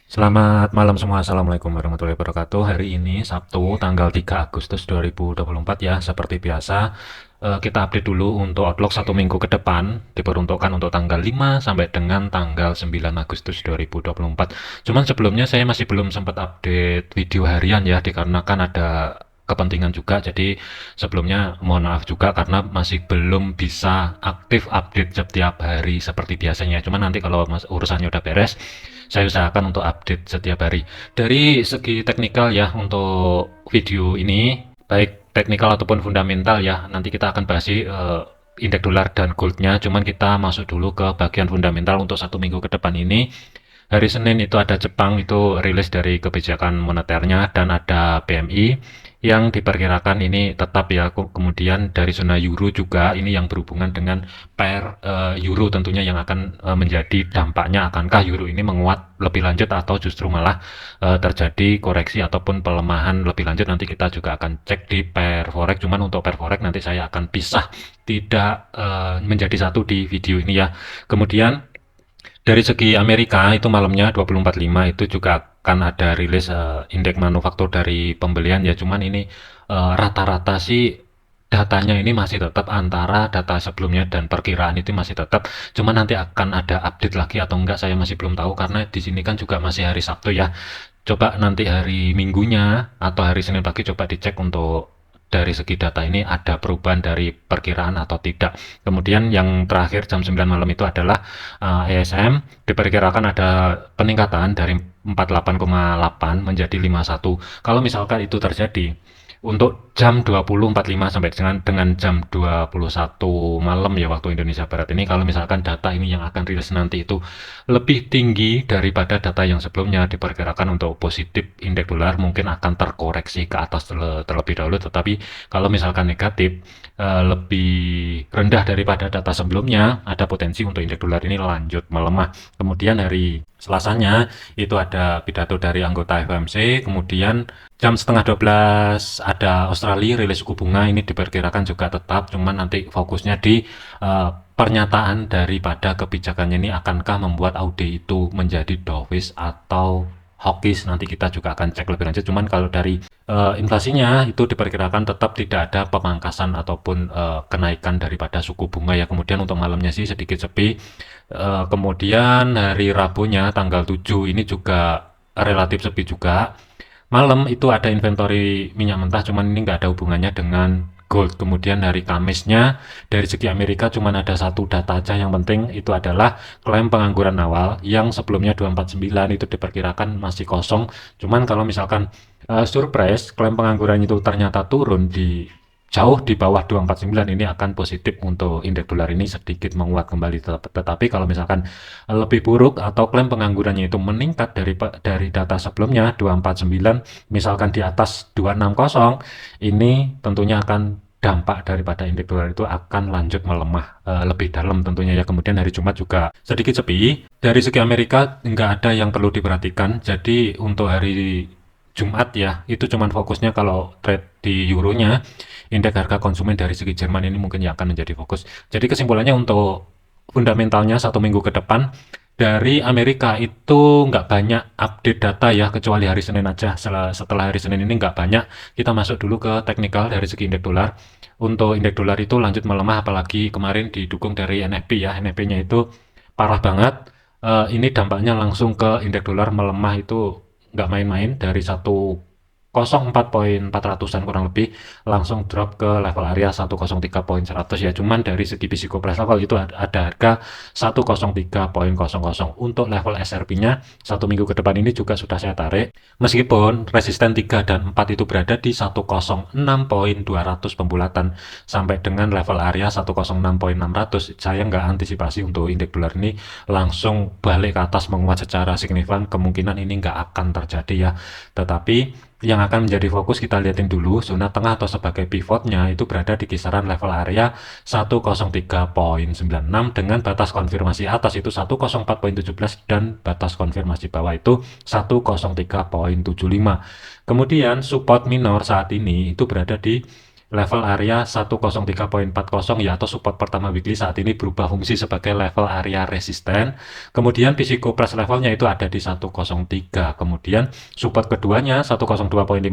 Selamat malam semua. Assalamualaikum warahmatullahi wabarakatuh. Hari ini Sabtu tanggal 3 Agustus 2024 ya. Seperti biasa, kita update dulu untuk outlook satu minggu ke depan. Diperuntukkan untuk tanggal 5 sampai dengan tanggal 9 Agustus 2024. Cuman sebelumnya saya masih belum sempat update video harian ya, dikarenakan ada kepentingan juga. Jadi sebelumnya mohon maaf juga karena masih belum bisa aktif update setiap hari seperti biasanya. Cuman nanti kalau urusannya udah beres, saya usahakan untuk update setiap hari. Dari segi teknikal ya, untuk video ini, baik teknikal ataupun fundamental ya, nanti kita akan bahas indeks dolar dan goldnya. Cuman kita masuk dulu ke bagian fundamental untuk satu minggu ke depan ini. Hari Senin itu ada Jepang itu rilis dari kebijakan moneternya dan ada PMI yang diperkirakan ini tetap ya. Kemudian dari zona euro juga ini yang berhubungan dengan pair euro tentunya yang akan menjadi dampaknya, akankah euro ini menguat lebih lanjut atau justru malah terjadi koreksi ataupun pelemahan lebih lanjut. Nanti kita juga akan cek di pair forex. Cuman untuk pair forex nanti saya akan pisah, tidak menjadi satu di video ini ya. Kemudian dari segi Amerika itu malamnya 24.5 itu juga akan ada rilis indeks manufaktur dari pembelian ya. Cuman ini rata-rata sih datanya ini masih tetap antara data sebelumnya dan perkiraan itu masih tetap. Cuman nanti akan ada update lagi atau enggak saya masih belum tahu karena di sini kan juga masih hari Sabtu ya. Coba nanti hari Minggunya atau hari Senin pagi coba dicek untuk dari segi data ini ada perubahan dari perkiraan atau tidak. Kemudian yang terakhir jam 9 malam itu adalah ESM diperkirakan ada peningkatan dari 48,8 menjadi 51. Kalau misalkan itu terjadi untuk jam 20.45 sampai dengan jam 21 malam ya waktu Indonesia Barat ini, kalau misalkan data ini yang akan rilis nanti itu lebih tinggi daripada data yang sebelumnya, diperkirakan untuk positif indeks dolar mungkin akan terkoreksi ke atas terlebih dahulu. Tetapi kalau misalkan negatif lebih rendah daripada data sebelumnya, ada potensi untuk indeks dolar ini lanjut melemah. Kemudian hari Selasanya itu ada pidato dari anggota FOMC, kemudian jam setengah 12 ada Australia rilis suku bunga, ini diperkirakan juga tetap, cuman nanti fokusnya di pernyataan daripada kebijakannya ini akankah membuat Audi itu menjadi dovish atau hawkish, nanti kita juga akan cek lebih lanjut. Cuman kalau dari inflasinya itu diperkirakan tetap tidak ada pemangkasan ataupun kenaikan daripada suku bunga ya. Kemudian untuk malamnya sih sedikit sepi. Kemudian hari Rabunya tanggal 7 ini juga relatif sepi juga. Malam itu ada inventory minyak mentah, cuman ini nggak ada hubungannya dengan gold. Kemudian hari Kamisnya dari segi Amerika cuman ada satu data aja yang penting, itu adalah klaim pengangguran awal yang sebelumnya 249 itu diperkirakan masih kosong. Cuman kalau misalkan surprise klaim pengangguran itu ternyata turun di jauh di bawah 249, ini akan positif untuk indeks dolar ini sedikit menguat kembali. Tetapi kalau misalkan lebih buruk atau klaim penganggurannya itu meningkat dari data sebelumnya 249, misalkan di atas 260, ini tentunya akan dampak daripada indeks dolar itu akan lanjut melemah lebih dalam tentunya ya. Kemudian hari Jumat juga sedikit sepi. Dari segi Amerika nggak ada yang perlu diperhatikan. Jadi untuk hari Jumat ya, itu cuman fokusnya kalau trade di euronya, indeks harga konsumen dari segi Jerman ini mungkin yang akan menjadi fokus. Jadi kesimpulannya untuk fundamentalnya satu minggu ke depan, dari Amerika itu nggak banyak update data ya, kecuali hari Senin aja. Setelah hari Senin ini nggak banyak. Kita masuk dulu ke teknikal dari segi indeks dolar. Untuk indeks dolar itu lanjut melemah, apalagi kemarin didukung dari NFP ya. NFP-nya itu parah banget. Ini dampaknya langsung ke indeks dolar melemah itu nggak main-main, dari 104.400-an kurang lebih langsung drop ke level area 103.100 ya. Cuman dari segi physical price level itu ada harga 103.00. Untuk level SRP-nya satu minggu ke depan ini juga sudah saya tarik, meskipun resisten 3 dan 4 itu berada di 106.200 pembulatan sampai dengan level area 106.600. Saya nggak antisipasi untuk indeks dolar ini langsung balik ke atas menguat secara signifikan, kemungkinan ini nggak akan terjadi ya. Tetapi yang akan menjadi fokus kita lihatin dulu zona tengah atau sebagai pivotnya itu berada di kisaran level area 103.96 dengan batas konfirmasi atas itu 104.17 dan batas konfirmasi bawah itu 103.75. Kemudian support minor saat ini itu berada di level area 103.40 ya, atau support pertama weekly saat ini berubah fungsi sebagai level area resisten. Kemudian Psycho-Press levelnya itu ada di 103. Kemudian support keduanya 102.56,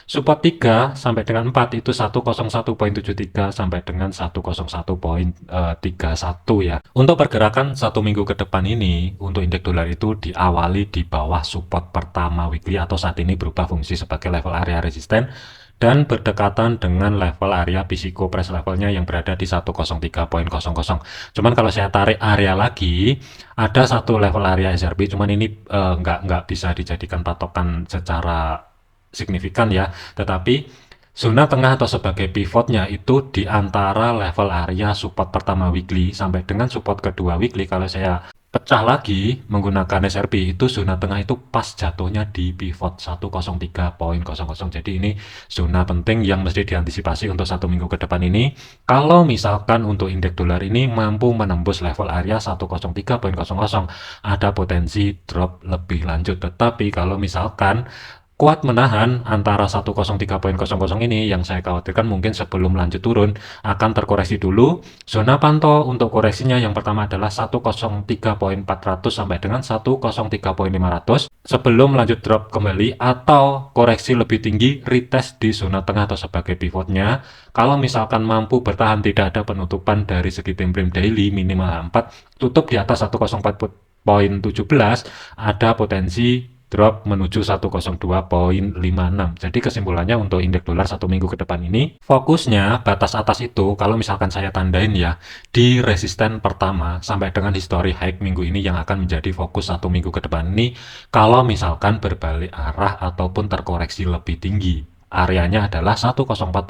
support 3 sampai dengan 4 itu 101.73 sampai dengan 101.31 ya. Untuk pergerakan satu minggu ke depan ini, untuk indeks dolar itu diawali di bawah support pertama weekly atau saat ini berubah fungsi sebagai level area resisten dan berdekatan dengan level area Psycho-Press levelnya yang berada di 103.00. Cuman kalau saya tarik area lagi, ada satu level area SRP, cuman ini nggak bisa dijadikan patokan secara signifikan ya, tetapi zona tengah atau sebagai pivotnya itu di antara level area support pertama weekly sampai dengan support kedua weekly. Kalau saya pecah lagi menggunakan SRP, itu zona tengah itu pas jatuhnya di pivot 103.00. Jadi ini zona penting yang mesti diantisipasi untuk satu minggu ke depan ini. Kalau misalkan untuk indeks dolar ini mampu menembus level area 103.00, ada potensi drop lebih lanjut. Tetapi kalau misalkan kuat menahan antara 103.00 ini, yang saya khawatirkan mungkin sebelum lanjut turun akan terkoreksi dulu. Zona pantau untuk koreksinya yang pertama adalah 103.400 sampai dengan 103.500 sebelum lanjut drop kembali atau koreksi lebih tinggi retest di zona tengah atau sebagai pivotnya. Kalau misalkan mampu bertahan tidak ada penutupan dari segi time frame daily minimal 4 tutup di atas 104.17, ada potensi drop menuju 102.56. Jadi kesimpulannya untuk indeks dolar satu minggu ke depan ini, fokusnya batas atas itu kalau misalkan saya tandain ya, di resisten pertama sampai dengan history high minggu ini yang akan menjadi fokus satu minggu ke depan ini, kalau misalkan berbalik arah ataupun terkoreksi lebih tinggi. Areanya adalah 104.52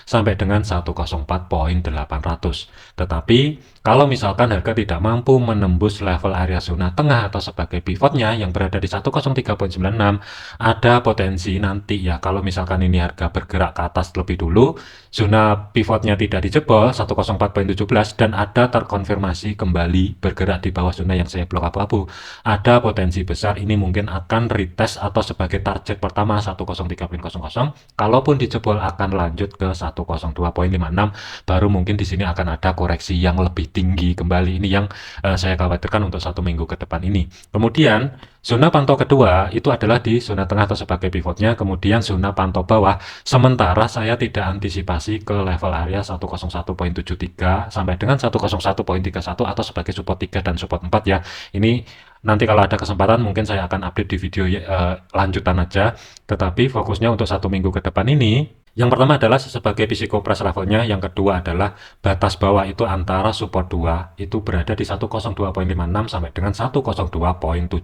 sampai dengan 104.800. Tetapi kalau misalkan harga tidak mampu menembus level area zona tengah atau sebagai pivotnya yang berada di 103.96, ada potensi nanti ya, kalau misalkan ini harga bergerak ke atas lebih dulu, zona pivotnya tidak dijebol 104.17 dan ada terkonfirmasi kembali bergerak di bawah zona yang saya blok abu-abu, ada potensi besar ini mungkin akan retest atau sebagai target pertama 103.00. Kalaupun dijebol akan lanjut ke 102.56, baru mungkin di sini akan ada koreksi yang lebih tinggi kembali. Ini yang saya khawatirkan untuk satu minggu ke depan ini. Kemudian zona pantau kedua itu adalah di zona tengah atau sebagai pivotnya, kemudian zona pantau bawah. Sementara saya tidak antisipasi ke level area 101.73 sampai dengan 101.31 atau sebagai support 3 dan support 4 ya. Ini nanti kalau ada kesempatan mungkin saya akan update di video lanjutan aja. Tetapi fokusnya untuk satu minggu ke depan ini, yang pertama adalah sebagai Psycho-Press levelnya, yang kedua adalah batas bawah itu antara support 2 itu berada di 102.56 sampai dengan 102.71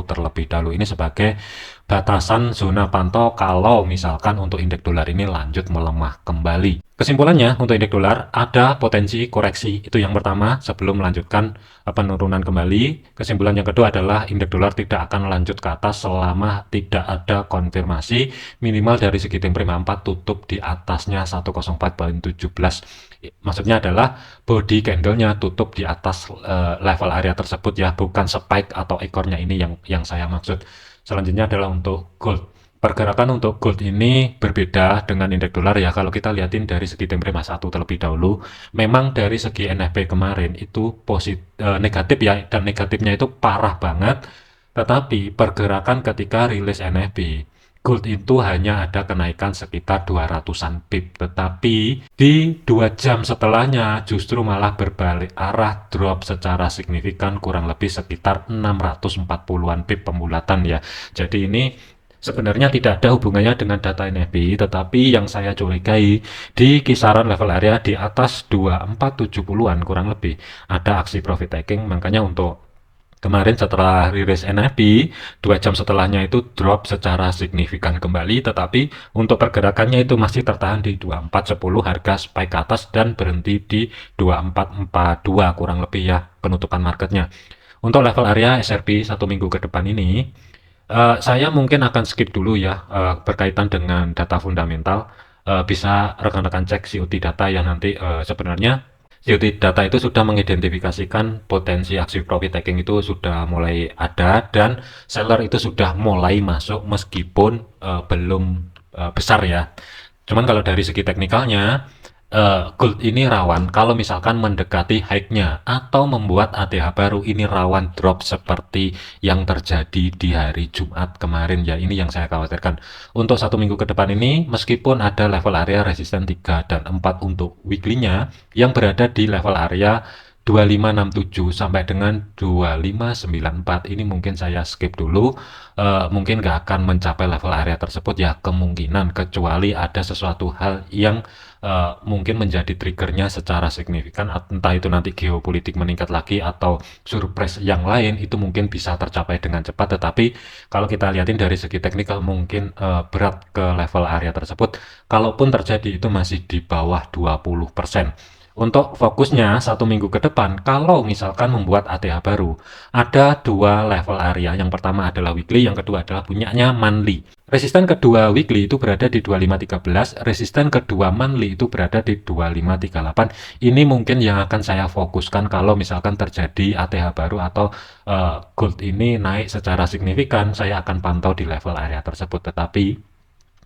terlebih dahulu. Ini sebagai batasan zona pantau kalau misalkan untuk indeks dolar ini lanjut melemah kembali. Kesimpulannya untuk indeks dolar ada potensi koreksi, itu yang pertama sebelum melanjutkan penurunan kembali. Kesimpulan yang kedua adalah indeks dolar tidak akan lanjut ke atas selama tidak ada konfirmasi minimal dari segi time frame 4 tutup di atasnya 104.17. Maksudnya adalah body candlenya tutup di atas level area tersebut ya, bukan spike atau ekornya ini yang saya maksud. Selanjutnya adalah untuk gold. Pergerakan untuk gold ini berbeda dengan indeks dolar ya. Kalau kita lihatin dari segi time frame 1 terlebih dahulu, memang dari segi NFP kemarin itu negatif ya, dan negatifnya itu parah banget. Tetapi pergerakan ketika rilis NFP, gold itu hanya ada kenaikan sekitar 200-an pip. Tetapi di 2 jam setelahnya justru malah berbalik arah, drop secara signifikan kurang lebih sekitar 640-an pip pembulatan ya. Jadi ini sebenarnya tidak ada hubungannya dengan data NFP, tetapi yang saya curigai di kisaran level area di atas 2470-an kurang lebih ada aksi profit taking. Makanya untuk kemarin setelah rilis NFP, 2 jam setelahnya itu drop secara signifikan kembali, tetapi untuk pergerakannya itu masih tertahan di 2410, harga spike ke atas dan berhenti di 2442 kurang lebih ya penutupan marketnya. Untuk level area SRP satu minggu ke depan ini, saya mungkin akan skip dulu ya berkaitan dengan data fundamental. Bisa rekan-rekan cek COT data yang nanti sebenarnya COT data itu sudah mengidentifikasikan potensi aksi profit taking itu sudah mulai ada dan seller itu sudah mulai masuk meskipun belum besar ya. Cuman kalau dari segi teknikalnya, gold ini rawan kalau misalkan mendekati high-nya atau membuat ATH baru, ini rawan drop seperti yang terjadi di hari Jumat kemarin ya. Ini yang saya khawatirkan. Untuk 1 minggu ke depan ini, meskipun ada level area resisten 3 dan 4 untuk weekly-nya yang berada di level area 2567 sampai dengan 2594, ini mungkin saya skip dulu. Mungkin nggak akan mencapai level area tersebut ya, kemungkinan, kecuali ada sesuatu hal yang mungkin menjadi triggernya secara signifikan, entah itu nanti geopolitik meningkat lagi atau surprise yang lain, itu mungkin bisa tercapai dengan cepat. Tetapi kalau kita lihatin dari segi teknikal, mungkin berat ke level area tersebut. Kalaupun terjadi, itu masih di bawah 20%. Untuk fokusnya 1 minggu ke depan, kalau misalkan membuat ATH baru, ada 2 level area. Yang pertama adalah weekly, yang kedua adalah punyanya monthly. Resisten kedua weekly itu berada di 2513, resisten kedua monthly itu berada di 2538. Ini mungkin yang akan saya fokuskan kalau misalkan terjadi ATH baru atau gold ini naik secara signifikan, saya akan pantau di level area tersebut. Tetapi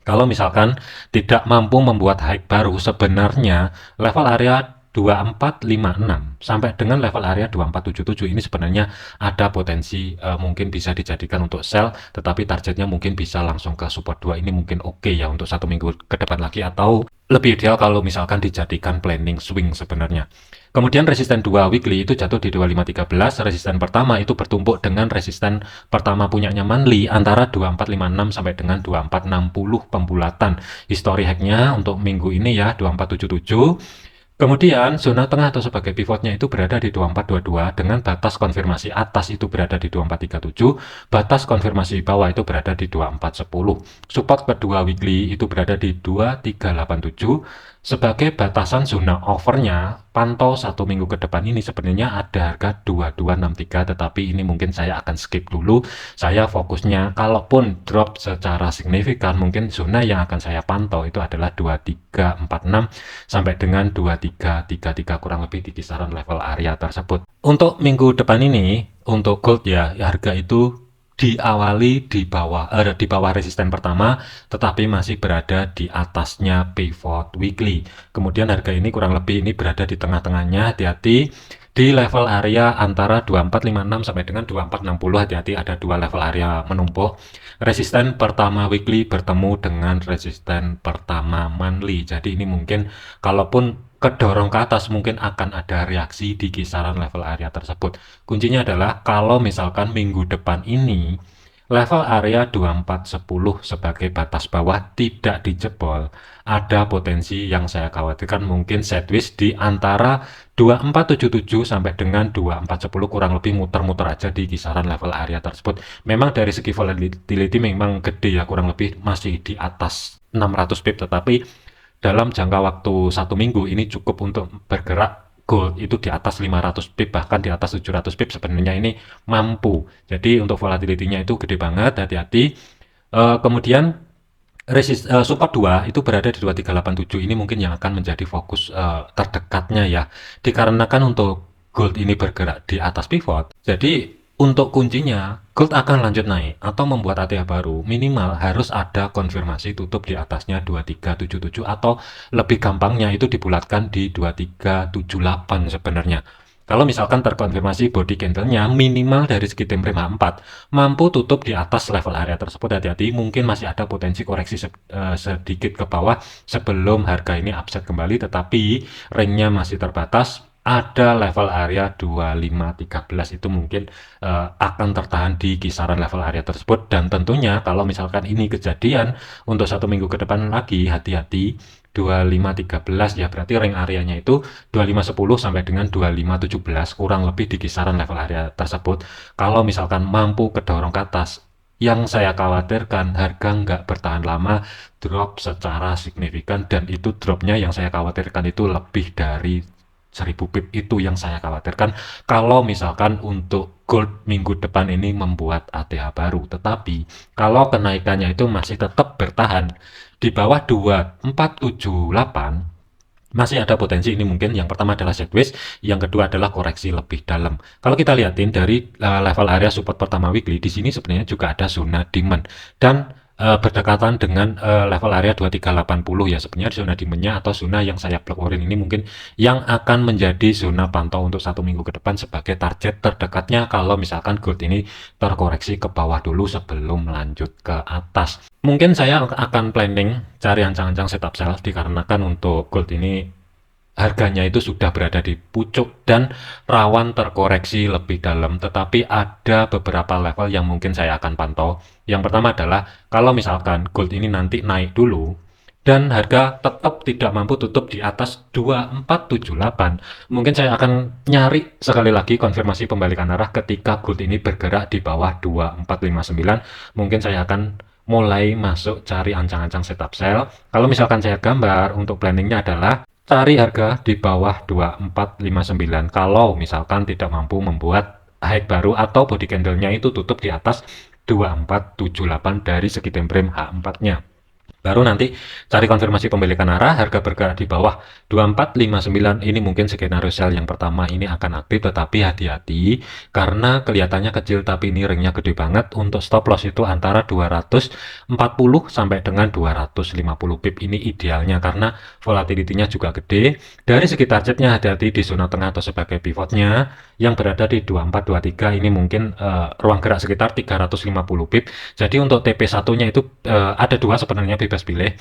kalau misalkan tidak mampu membuat high baru, sebenarnya level area 2456 sampai dengan level area 2477 ini sebenarnya ada potensi mungkin bisa dijadikan untuk sell, tetapi targetnya mungkin bisa langsung ke support 2. Ini mungkin oke ya untuk 1 minggu ke depan lagi, atau lebih ideal kalau misalkan dijadikan planning swing sebenarnya. Kemudian resisten 2 weekly itu jatuh di 2513, resisten pertama itu bertumpuk dengan resisten pertama punyanya monthly antara 2456 sampai dengan 2460 pembulatan. History hack-nya untuk minggu ini ya 2477. Kemudian zona tengah atau sebagai pivotnya itu berada di 2422 dengan batas konfirmasi atas itu berada di 2437, batas konfirmasi bawah itu berada di 2410. Support kedua weekly itu berada di 2387. Sebagai batasan zona overnya, pantau 1 minggu ke depan ini sebenarnya ada harga 2263, tetapi ini mungkin saya akan skip dulu. Saya fokusnya kalaupun drop secara signifikan, mungkin zona yang akan saya pantau itu adalah 2346 sampai dengan 2333, kurang lebih di kisaran level area tersebut. Untuk minggu depan ini, untuk gold ya, harga itu diawali di bawah resisten pertama, tetapi masih berada di atasnya pivot weekly. Kemudian harga ini kurang lebih ini berada di tengah-tengahnya. Hati-hati di level area antara 2456 sampai dengan 2460. Hati-hati, ada 2 level area menumpuk. Resisten pertama weekly bertemu dengan resisten pertama monthly. Jadi ini mungkin kalaupun kedorong ke atas, mungkin akan ada reaksi di kisaran level area tersebut. Kuncinya adalah kalau misalkan minggu depan ini level area 2410 sebagai batas bawah tidak dijebol, ada potensi yang saya khawatirkan mungkin sideways di antara 2477 sampai dengan 2410, kurang lebih muter-muter aja di kisaran level area tersebut. Memang dari segi volatility memang gede ya, kurang lebih masih di atas 600 pip, tetapi dalam jangka waktu 1 minggu ini cukup untuk bergerak gold itu di atas 500 pip, bahkan di atas 700 pip sebenarnya ini mampu. Jadi untuk volatility-nya itu gede banget, hati-hati. Kemudian support 2 itu berada di 2387, ini mungkin yang akan menjadi fokus terdekatnya ya. Dikarenakan untuk gold ini bergerak di atas pivot, jadi untuk kuncinya, gold akan lanjut naik atau membuat ATH baru, minimal harus ada konfirmasi tutup di atasnya 2377, atau lebih gampangnya itu dibulatkan di 2378 sebenarnya. Kalau misalkan terkonfirmasi body candle-nya minimal dari segi time frame H4 mampu tutup di atas level area tersebut, hati-hati, mungkin masih ada potensi koreksi sedikit ke bawah sebelum harga ini upset kembali, tetapi range-nya masih terbatas. Ada level area 2513 itu mungkin akan tertahan di kisaran level area tersebut. Dan tentunya kalau misalkan ini kejadian untuk 1 minggu ke depan lagi, hati-hati 2513 ya, berarti range areanya itu 2510 sampai dengan 2517, kurang lebih di kisaran level area tersebut. Kalau misalkan mampu kedorong ke atas, yang saya khawatirkan harga nggak bertahan lama, drop secara signifikan, dan itu dropnya yang saya khawatirkan itu lebih dari 1000 pip, itu yang saya khawatirkan kalau misalkan untuk gold minggu depan ini membuat ATH baru. Tetapi kalau kenaikannya itu masih tetap bertahan di bawah 2478, masih ada potensi ini mungkin yang pertama adalah sideways, yang kedua adalah koreksi lebih dalam. Kalau kita lihatin dari level area support pertama weekly, di sini sebenarnya juga ada zona demand, dan berdekatan dengan level area 2380 ya. Sebenarnya zona demand-nya atau zona yang saya pelurin ini mungkin yang akan menjadi zona pantau untuk 1 minggu ke depan sebagai target terdekatnya kalau misalkan gold ini terkoreksi ke bawah dulu sebelum lanjut ke atas. Mungkin saya akan planning cari ancang-ancang setup sell dikarenakan untuk gold ini harganya itu sudah berada di pucuk dan rawan terkoreksi lebih dalam, tetapi ada beberapa level yang mungkin saya akan pantau. Yang pertama adalah kalau misalkan gold ini nanti naik dulu dan harga tetap tidak mampu tutup di atas 2478, mungkin saya akan nyari sekali lagi konfirmasi pembalikan arah ketika gold ini bergerak di bawah 2459. Mungkin saya akan mulai masuk cari ancang-ancang setup sell. Kalau misalkan saya gambar untuk planningnya adalah cari harga di bawah 2459 kalau misalkan tidak mampu membuat high baru atau body candle-nya itu tutup di atas 2478 dari segi time frame H4-nya. Baru nanti cari konfirmasi pembalikan arah, harga bergerak di bawah 2459, ini mungkin skenario sell yang pertama ini akan aktif, tetapi hati-hati karena kelihatannya kecil tapi ini ringnya gede banget. Untuk stop loss itu antara 240 sampai dengan 250 pip, ini idealnya karena volatility-nya juga gede. Dari segi targetnya hati-hati di zona tengah atau sebagai pivotnya yang berada di 2423, ini mungkin ruang gerak sekitar 350 pip. Jadi untuk TP1-nya itu ada dua sebenarnya, bebas pilih.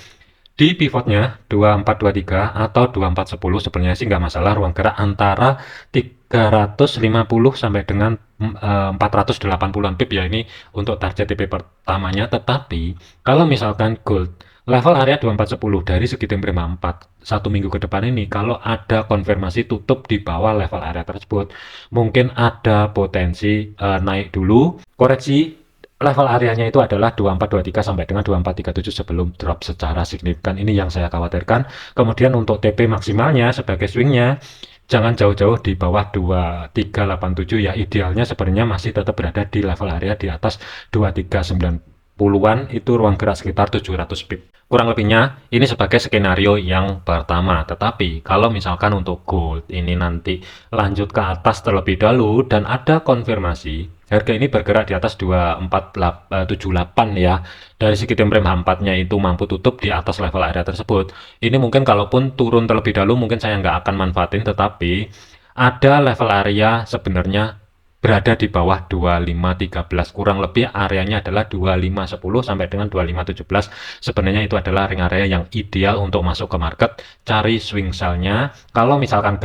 Di pivotnya 2423 atau 2410 sebenarnya sih nggak masalah, ruang gerak antara 350 sampai dengan 480-an pip ya, ini untuk target TP pertamanya. Tetapi kalau misalkan gold level area 2410 dari segi time frame 4 1 minggu ke depan ini, kalau ada konfirmasi tutup di bawah level area tersebut, mungkin ada potensi naik dulu, koreksi level areanya itu adalah 2423 sampai dengan 2437 sebelum drop secara signifikan. Ini yang saya khawatirkan. Kemudian untuk TP maksimalnya sebagai swingnya jangan jauh-jauh di bawah 2387 ya. Idealnya sebenarnya masih tetap berada di level area di atas 2390-an, itu ruang gerak sekitar 700 pip. Kurang lebihnya ini sebagai skenario yang pertama. Tetapi kalau misalkan untuk gold ini nanti lanjut ke atas terlebih dahulu dan ada konfirmasi harga ini bergerak di atas 2478 ya, dari segi time frame H4-nya itu mampu tutup di atas level area tersebut, ini mungkin kalaupun turun terlebih dahulu mungkin saya nggak akan manfaatin, tetapi ada level area sebenarnya berada di bawah 2513, kurang lebih areanya adalah 2510 sampai dengan 2517. Sebenarnya itu adalah ring area yang ideal untuk masuk ke market, cari swing sell-nya. Kalau misalkan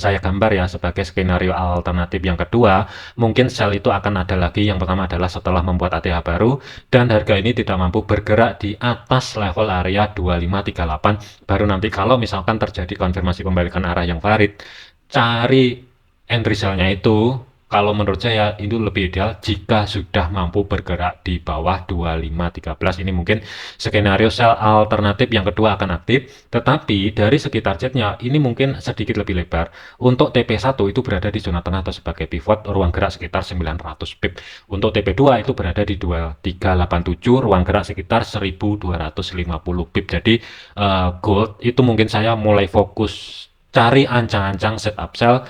saya gambar ya sebagai skenario alternatif yang kedua, mungkin sell itu akan ada lagi. Yang pertama adalah setelah membuat ATH baru dan harga ini tidak mampu bergerak di atas level area 2538, baru nanti kalau misalkan terjadi konfirmasi pembalikan arah yang valid, cari entry sell-nya itu. Kalau menurut saya itu lebih ideal jika sudah mampu bergerak di bawah 2513. Ini mungkin skenario sell alternatif yang kedua akan aktif, tetapi dari segi targetnya ini mungkin sedikit lebih lebar. Untuk TP1 itu berada di zona tengah atau sebagai pivot, ruang gerak sekitar 900 pip. Untuk TP2 itu berada di 2387, ruang gerak sekitar 1250 pip. Jadi gold itu mungkin saya mulai fokus cari ancang-ancang setup sell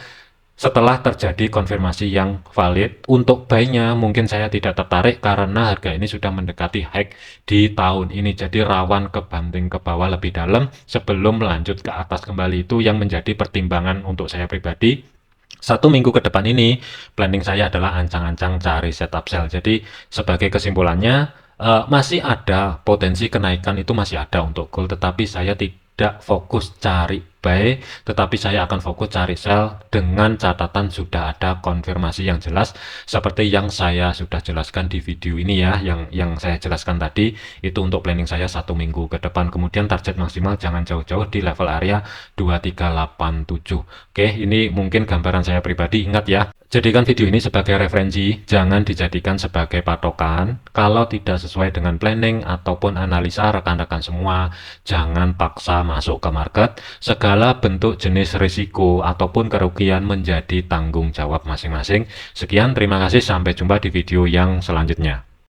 setelah terjadi konfirmasi yang valid. Untuk buy-nya mungkin saya tidak tertarik karena harga ini sudah mendekati high di tahun ini, jadi rawan kebanting ke bawah lebih dalam sebelum melanjut ke atas kembali. Itu yang menjadi pertimbangan untuk saya pribadi. 1 minggu ke depan ini planning saya adalah ancang-ancang cari setup sell. Jadi sebagai kesimpulannya masih ada potensi kenaikan, itu masih ada untuk gold, tetapi saya tidak fokus cari buy, tetapi saya akan fokus cari sell dengan catatan sudah ada konfirmasi yang jelas seperti yang saya sudah jelaskan di video ini ya, yang saya jelaskan tadi itu untuk planning saya 1 minggu ke depan. Kemudian target maksimal jangan jauh-jauh di level area 2387. Oke, ini mungkin gambaran saya pribadi. Ingat ya, jadikan video ini sebagai referensi, jangan dijadikan sebagai patokan. Kalau tidak sesuai dengan planning ataupun analisa rekan-rekan semua, jangan paksa masuk ke market. Segala bentuk jenis risiko ataupun kerugian menjadi tanggung jawab masing-masing. Sekian, terima kasih, sampai jumpa di video yang selanjutnya.